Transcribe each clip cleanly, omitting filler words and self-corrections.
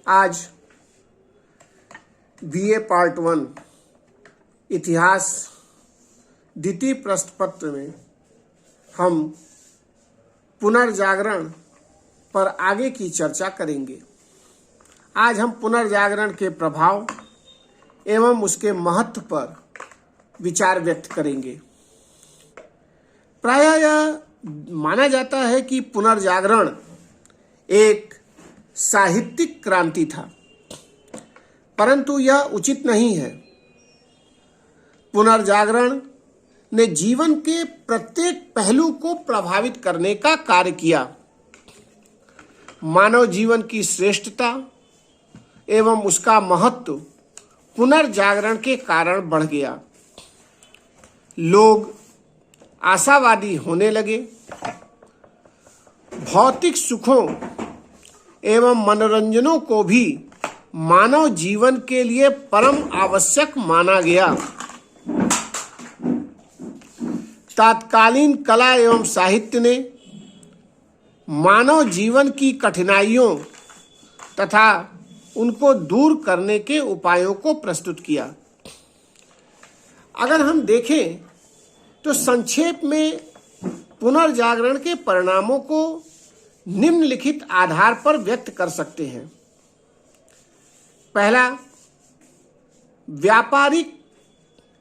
आज BA part 1 इतिहास द्वितीय प्रश्न पत्र में हम पुनर्जागरण पर आगे की चर्चा करेंगे। आज हम पुनर्जागरण के प्रभाव एवं उसके महत्व पर विचार व्यक्त करेंगे। प्रायः यह माना जाता है कि पुनर्जागरण एक साहित्यिक क्रांति था, परंतु यह उचित नहीं है। पुनर्जागरण ने जीवन के प्रत्येक पहलू को प्रभावित करने का कार्य किया। मानव जीवन की श्रेष्ठता एवं उसका महत्व पुनर्जागरण के कारण बढ़ गया। लोग आशावादी होने लगे। भौतिक सुखों एवं मनोरंजनों को भी मानव जीवन के लिए परम आवश्यक माना गया। तत्कालीन कला एवं साहित्य ने मानव जीवन की कठिनाइयों तथा उनको दूर करने के उपायों को प्रस्तुत किया। अगर हम देखें तो संक्षेप में पुनर्जागरण के परिणामों को निम्नलिखित आधार पर व्यक्त कर सकते हैं। पहला, व्यापारिक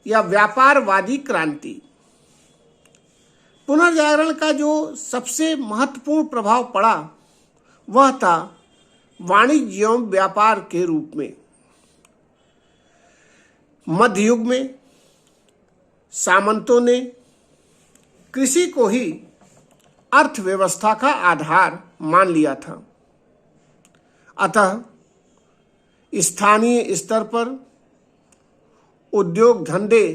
या व्यापारवादी क्रांति। पुनर्जागरण का जो सबसे महत्वपूर्ण प्रभाव पड़ा वह था वाणिज्य एवं व्यापार के रूप में। मध्य युग में सामंतों ने कृषि को ही अर्थव्यवस्था का आधार मान लिया था। अतः स्थानीय स्तर पर उद्योग धंधे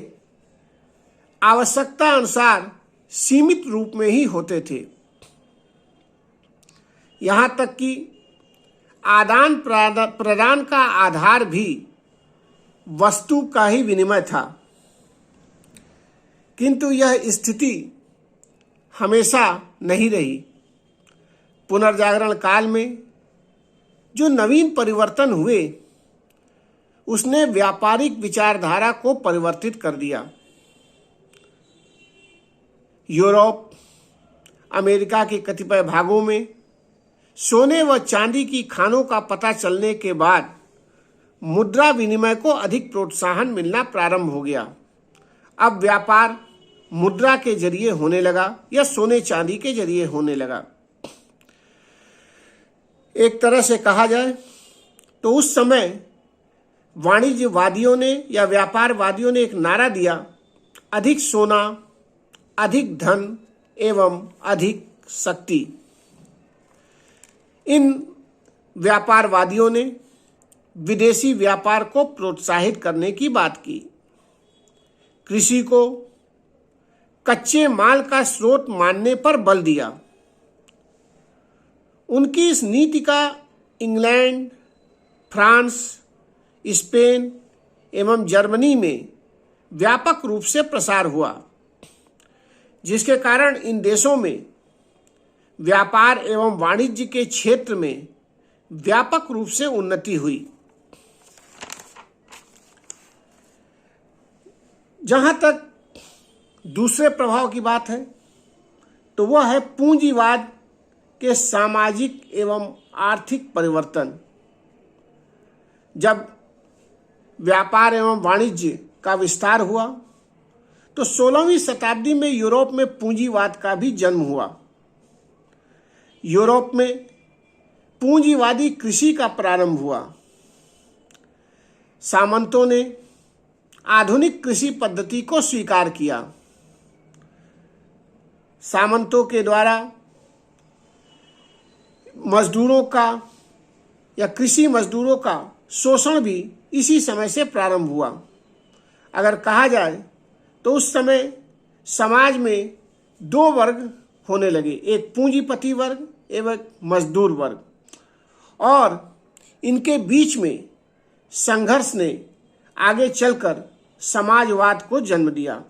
आवश्यकता अनुसार सीमित रूप में ही होते थे। यहाँ तक कि आदान प्रदान का आधार भी वस्तु का ही विनिमय था। किंतु यह स्थिति हमेशा नहीं रही। पुनर्जागरण काल में जो नवीन परिवर्तन हुए उसने व्यापारिक विचारधारा को परिवर्तित कर दिया। यूरोप, अमेरिका के कतिपय भागों में सोने व चांदी की खानों का पता चलने के बाद मुद्रा विनिमय को अधिक प्रोत्साहन मिलना प्रारंभ हो गया। अब व्यापार मुद्रा के जरिए होने लगा या सोने चांदी के जरिए होने लगा। एक तरह से कहा जाए तो उस समय वाणिज्यवादियों ने या व्यापारवादियों ने एक नारा दिया, अधिक सोना, अधिक धन एवं अधिक शक्ति। इन व्यापारवादियों ने विदेशी व्यापार को प्रोत्साहित करने की बात की। कृषि को कच्चे माल का स्रोत मानने पर बल दिया। उनकी इस नीति का इंग्लैंड, फ्रांस, स्पेन एवं जर्मनी में व्यापक रूप से प्रसार हुआ, जिसके कारण इन देशों में व्यापार एवं वाणिज्य के क्षेत्र में व्यापक रूप से उन्नति हुई। जहां तक दूसरे प्रभाव की बात है तो वह है पूंजीवाद के सामाजिक एवं आर्थिक परिवर्तन। जब व्यापार एवं वाणिज्य का विस्तार हुआ तो 16वीं शताब्दी में यूरोप में पूंजीवाद का भी जन्म हुआ। यूरोप में पूंजीवादी कृषि का प्रारंभ हुआ। सामंतों ने आधुनिक कृषि पद्धति को स्वीकार किया। सामंतों के द्वारा मजदूरों का या कृषि मजदूरों का शोषण भी इसी समय से प्रारंभ हुआ। अगर कहा जाए तो उस समय समाज में दो वर्ग होने लगे, एक पूंजीपति वर्ग एवं मजदूर वर्ग, और इनके बीच में संघर्ष ने आगे चलकर समाजवाद को जन्म दिया।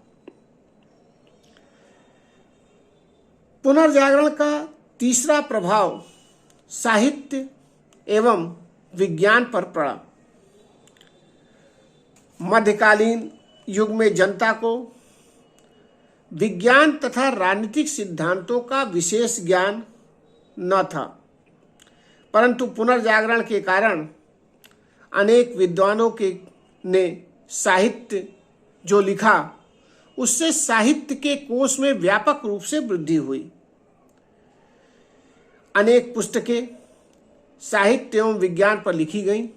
पुनर्जागरण का तीसरा प्रभाव साहित्य एवं विज्ञान पर पड़ा। मध्यकालीन युग में जनता को विज्ञान तथा राजनीतिक सिद्धांतों का विशेष ज्ञान न था, परंतु पुनर्जागरण के कारण अनेक विद्वानों ने साहित्य जो लिखा, उससे साहित्य के कोश में व्यापक रूप से वृद्धि हुई। अनेक पुस्तकें साहित्य एवं विज्ञान पर लिखी गईं,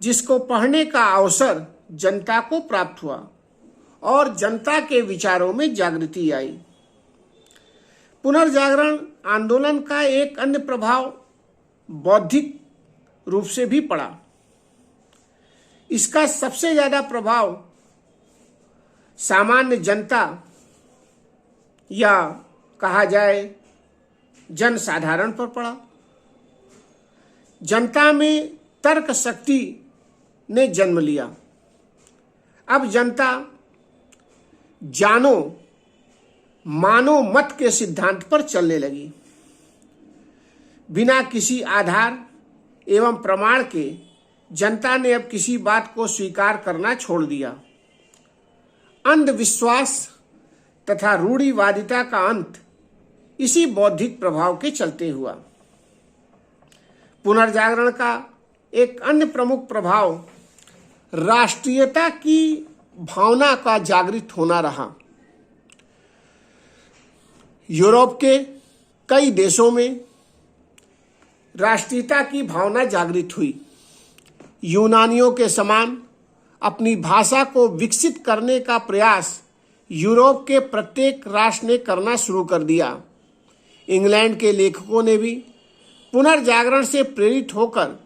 जिसको पढ़ने का अवसर जनता को प्राप्त हुआ और जनता के विचारों में जागृति आई। पुनर्जागरण आंदोलन का एक अन्य प्रभाव बौद्धिक रूप से भी पड़ा। इसका सबसे ज्यादा प्रभाव सामान्य जनता या कहा जाए जनसाधारण पर पड़ा। जनता में तर्क शक्ति ने जन्म लिया। अब जनता जानो मानो मत के सिद्धांत पर चलने लगी। बिना किसी आधार एवं प्रमाण के जनता ने अब किसी बात को स्वीकार करना छोड़ दिया। अंधविश्वास तथा रूढ़िवादिता का अंत इसी बौद्धिक प्रभाव के चलते हुआ। पुनर्जागरण का एक अन्य प्रमुख प्रभाव राष्ट्रीयता की भावना का जागृत होना रहा। यूरोप के कई देशों में राष्ट्रीयता की भावना जागृत हुई। यूनानियों के समान अपनी भाषा को विकसित करने का प्रयास यूरोप के प्रत्येक राष्ट्र ने करना शुरू कर दिया। इंग्लैंड के लेखकों ने भी पुनर्जागरण से प्रेरित होकर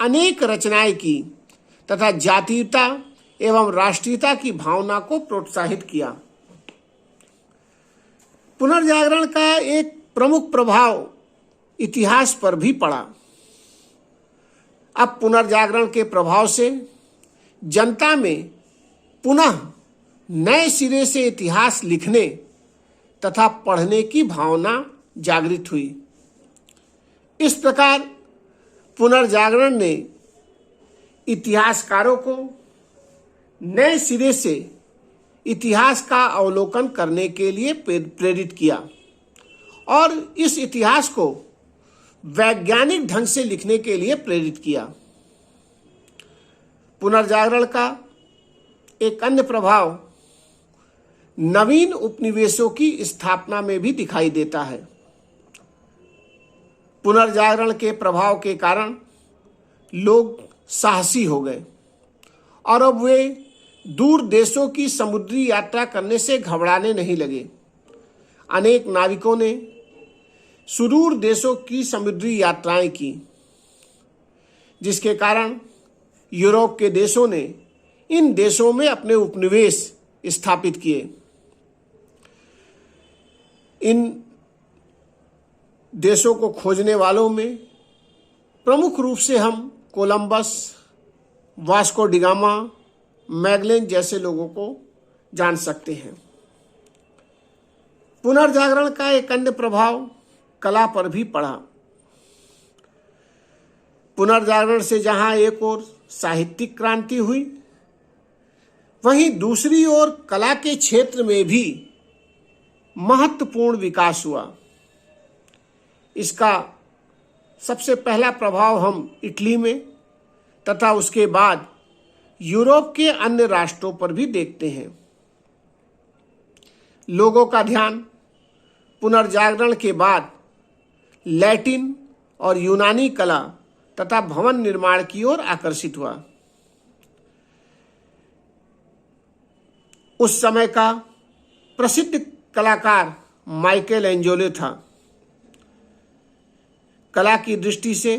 अनेक रचनाएं की तथा जातीयता एवं राष्ट्रीयता की भावना को प्रोत्साहित किया। पुनर्जागरण का एक प्रमुख प्रभाव इतिहास पर भी पड़ा। अब पुनर्जागरण के प्रभाव से जनता में पुनः नए सिरे से इतिहास लिखने तथा पढ़ने की भावना जागृत हुई। इस प्रकार पुनर्जागरण ने इतिहासकारों को नए सिरे से इतिहास का अवलोकन करने के लिए प्रेरित किया और इस इतिहास को वैज्ञानिक ढंग से लिखने के लिए प्रेरित किया। पुनर्जागरण का एक अन्य प्रभाव नवीन उपनिवेशों की स्थापना में भी दिखाई देता है। पुनर्जागरण के प्रभाव के कारण लोग साहसी हो गए और अब वे दूर देशों की समुद्री यात्रा करने से घबराने नहीं लगे। अनेक नाविकों ने सुदूर देशों की समुद्री यात्राएं की, जिसके कारण यूरोप के देशों ने इन देशों में अपने उपनिवेश स्थापित किए। इन देशों को खोजने वालों में प्रमुख रूप से हम कोलंबस, वास्को डिगामा, मैगलेन जैसे लोगों को जान सकते हैं। पुनर्जागरण का एक अन्य प्रभाव कला पर भी पड़ा। पुनर्जागरण से जहां एक ओर साहित्यिक क्रांति हुई, वहीं दूसरी ओर कला के क्षेत्र में भी महत्वपूर्ण विकास हुआ। इसका सबसे पहला प्रभाव हम इटली में तथा उसके बाद यूरोप के अन्य राष्ट्रों पर भी देखते हैं। लोगों का ध्यान पुनर्जागरण के बाद लैटिन और यूनानी कला तथा भवन निर्माण की ओर आकर्षित हुआ। उस समय का प्रसिद्ध कलाकार माइकल एंजेलो था। कला की दृष्टि से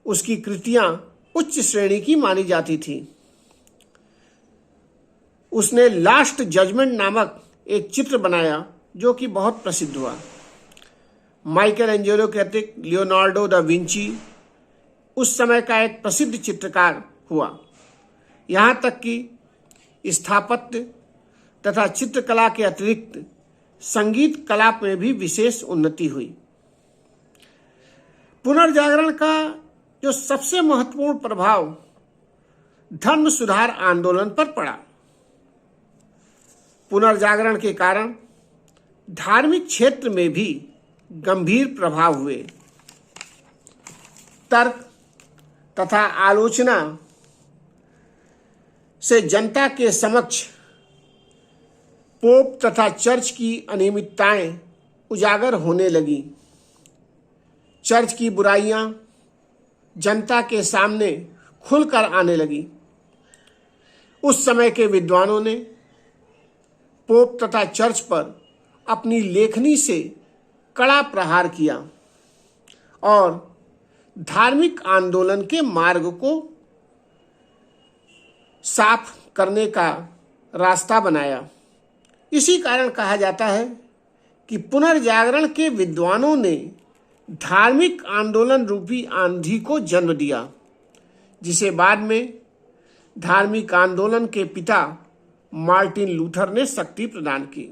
उसकी कृतियां उच्च श्रेणी की मानी जाती थी। उसने लास्ट जजमेंट नामक एक चित्र बनाया जो कि बहुत प्रसिद्ध हुआ। माइकल एंजेलो के अतिरिक्त लियोनार्डो दा विंची उस समय का एक प्रसिद्ध चित्रकार हुआ। यहाँ तक कि स्थापत्य तथा चित्रकला के अतिरिक्त संगीत कला में भी विशेष उन्नति हुई। पुनर्जागरण का जो सबसे महत्वपूर्ण प्रभाव धर्म सुधार आंदोलन पर पड़ा। पुनर्जागरण के कारण धार्मिक क्षेत्र में भी गंभीर प्रभाव हुए। तर्क तथा आलोचना से जनता के समक्ष पोप तथा चर्च की अनियमितताएं उजागर होने लगी। चर्च की बुराइयां जनता के सामने खुलकर आने लगी। उस समय के विद्वानों ने पोप तथा चर्च पर अपनी लेखनी से कड़ा प्रहार किया और धार्मिक आंदोलन के मार्ग को साफ करने का रास्ता बनाया। इसी कारण कहा जाता है कि पुनर्जागरण के विद्वानों ने धार्मिक आंदोलन रूपी आंधी को जन्म दिया, जिसे बाद में धार्मिक आंदोलन के पिता मार्टिन लूथर ने शक्ति प्रदान की।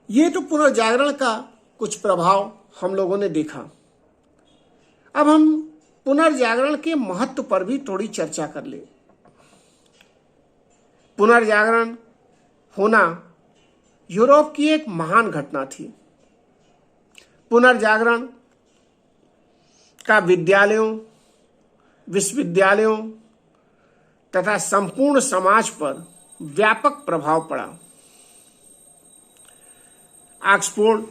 ये तो पुनर्जागरण का कुछ प्रभाव हम लोगों ने देखा। अब हम पुनर्जागरण के महत्व पर भी थोड़ी चर्चा कर ले। पुनर्जागरण होना यूरोप की एक महान घटना थी। पुनर्जागरण का विद्यालयों, विश्वविद्यालयों तथा संपूर्ण समाज पर व्यापक प्रभाव पड़ा। ऑक्सफोर्ड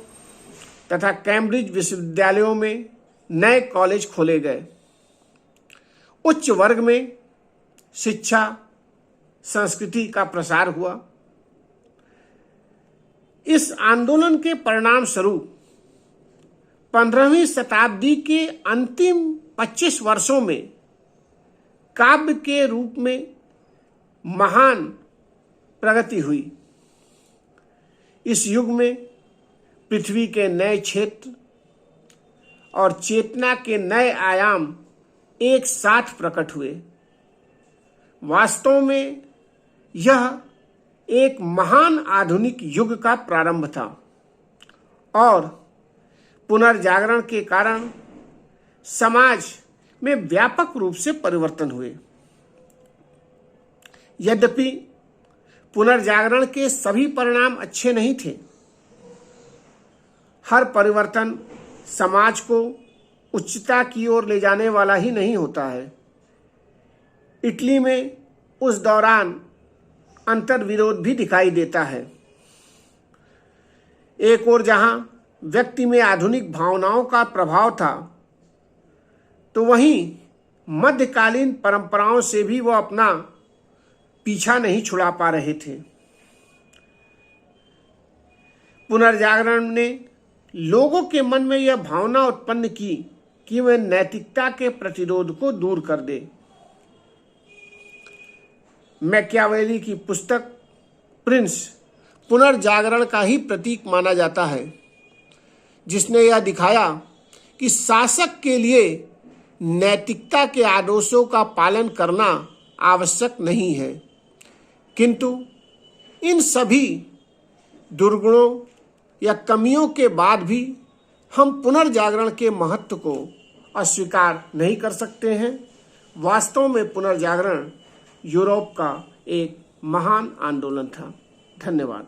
तथा कैम्ब्रिज विश्वविद्यालयों में नए कॉलेज खोले गए। उच्च वर्ग में शिक्षा संस्कृति का प्रसार हुआ। इस आंदोलन के परिणाम स्वरूप 15वीं शताब्दी के अंतिम 25 वर्षों में काव्य के रूप में महान प्रगति हुई। इस युग में पृथ्वी के नए क्षेत्र और चेतना के नए आयाम एक साथ प्रकट हुए। वास्तव में यह एक महान आधुनिक युग का प्रारंभ था और पुनर्जागरण के कारण समाज में व्यापक रूप से परिवर्तन हुए। यद्यपि पुनर्जागरण के सभी परिणाम अच्छे नहीं थे। हर परिवर्तन समाज को उच्चता की ओर ले जाने वाला ही नहीं होता है। इटली में उस दौरान अंतर्विरोध भी दिखाई देता है। एक ओर जहां व्यक्ति में आधुनिक भावनाओं का प्रभाव था, तो वहीं मध्यकालीन परंपराओं से भी वो अपना पीछा नहीं छुड़ा पा रहे थे। पुनर्जागरण ने लोगों के मन में यह भावना उत्पन्न की कि वे नैतिकता के प्रतिरोध को दूर कर दे। मैकियावेली की पुस्तक प्रिंस पुनर्जागरण का ही प्रतीक माना जाता है, जिसने यह दिखाया कि शासक के लिए नैतिकता के आदर्शों का पालन करना आवश्यक नहीं है, किंतु इन सभी दुर्गुणों या कमियों के बाद भी हम पुनर्जागरण के महत्व को अस्वीकार नहीं कर सकते हैं। वास्तव में पुनर्जागरण यूरोप का एक महान आंदोलन था। धन्यवाद।